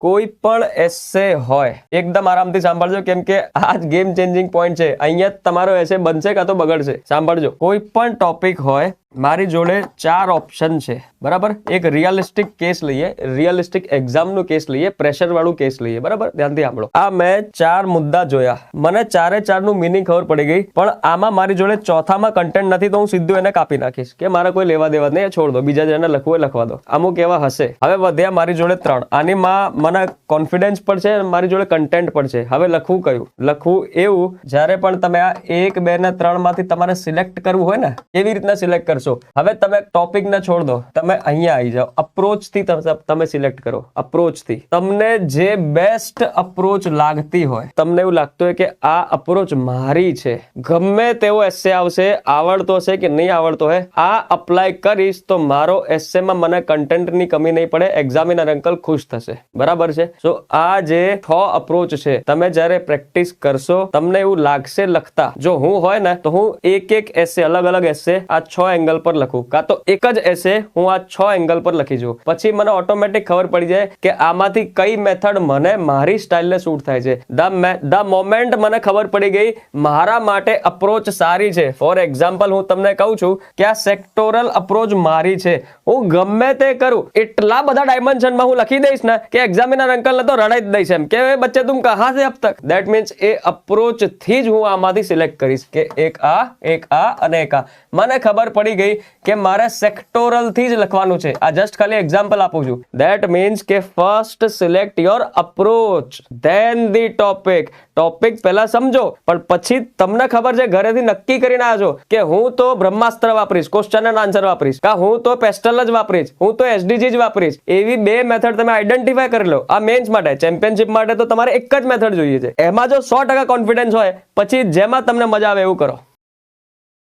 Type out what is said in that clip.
કોઈ પણ એસે હોય એકદમ આરામથી સાંભળજો, કેમ કે આ જ ગેમ ચેન્જિંગ પોઈન્ટ છે. અહીંયા તમારો એસે બનશે કાં તો બગડશે. સાંભળજો. કોઈ પણ ટોપિક હોય, મારી જોડે 4 ઓપ્શન છે, બરાબર. એક રિયલિસ્ટિક કેસ લઈએ, રિયલિસ્ટિક એક્ઝામનું કેસ લઈએ, પ્રેશર વાળું કેસ લઈએ, બરાબર. ધ્યાનથી સાંભળો. આ મેં 4 મુદ્દા જોયા, મને 4 નું મિનિંગ ખબર પડી ગઈ, પણ આમાં મારી જોડે ચોથામાં કન્ટેન્ટ નથી, તો હું સીધું એને કાપી નાખીશ કે મારા કોઈ લેવા દેવા નહીં, છોડ દો, બીજા જેને લખવું એ લખવા દો. અમુક એવા હશે. હવે વધ્યા મારી જોડે 3. આનીમાં મને કોન્ફિડન્સ પણ છે, મારી જોડે કન્ટેન્ટ પણ છે. હવે લખવું કયું? લખવું એવું, જ્યારે પણ તમે આ 1, 2 ને 3 માંથી તમારે સિલેક્ટ કરવું હોય ને, એવી રીતના સિલેક્ટ કરશો. હવે તમે ટોપિક ને છોડ દો, તમે અહીંયા આવી જાઓ. અપ્રોચ થી તમે સિલેક્ટ કરો. અપ્રોચ થી તમને જે બેસ્ટ અપ્રોચ લાગતી હોય, તમને એવું લાગતું હોય કે આ અપ્રોચ મારી છે, ગમે તેવો એસે આવશે, આવડતો હશે કે નહીં આવડતો હોય, આ અપ્લાય કરીશ તો મારો એસેમાં મને કન્ટેન્ટની કમી નહીં પડે, એક્ઝામિનર અંકલ ખુશ થશે. બરાબર છે. સો આ જે 6 અપ્રોચ છે, તમે જ્યારે પ્રેક્ટિસ કરશો તમને એવું લાગશે લખતા. જો હું હોય ને તો હું એક એસે, અલગ અલગ એસે આ 6 એંગલ પર લખું, કાં તો એક જ એસે હું આ 6 એંગલ પર લખી જઉં. પછી મને ઓટોમેટિક ખબર પડી જાય કે આમાંથી કઈ મેથડ મને મારી સ્ટાઇલને સૂટ થાય છે. ધ મોમેન્ટ મને ખબર પડી ગઈ મારા માટે અપ્રોચ સારી છે. ફોર એક્ઝામ્પલ હું તમને કહું છું કે આ સેક્ટોરલ અપ્રોચ મારી છે, હું ગમે તે કરું એટલા બધા ડાયમેન્શનમાં હું લખી દઈશ ને કે એક્ઝામિનર અંકલ ને તો રડાઈ જ દઈશ, એમ કે બચ્ચે તુમ કહા સે અબ તક. ધેટ મીન્સ એ અપ્રોચ થી જ હું આમાંથી સિલેક્ટ કરીશ કે એક આ અને એક આ. મને ખબર પડી ગઈ કે મારે સેક્ટોરલ થી જ લખવાનું છે. આ જસ્ટ ખાલી એક્ઝામ્પલ આપું છું. ધેટ મીન્સ કે first select your approach, then the topic. Topic પહેલા સમજો, પણ પછી તમને ખબર છે, ઘરેથી નક્કી કરીને આવજો કે હું તો બ્રહ્માસ્ત્ર વાપરીશ, ક્વેશ્ચન એન્ડ આન્સર વાપરીશ, કા હું તો પેસ્ટલ જ વાપરીશ, હું તો એસડીજી જ વાપરીશ. એવી 2 મેથડ તમે આઈડેન્ટિફાય કરી લો. આ મેન્સ માટે, ચેમ્પિયનશિપ માટે તો તમારે એક જ મેથડ જોઈએ છે. એમાં જો 100% કોન્ફિડન્સ હોય, પછી જેમાં તમને મજા આવે એવું કરો.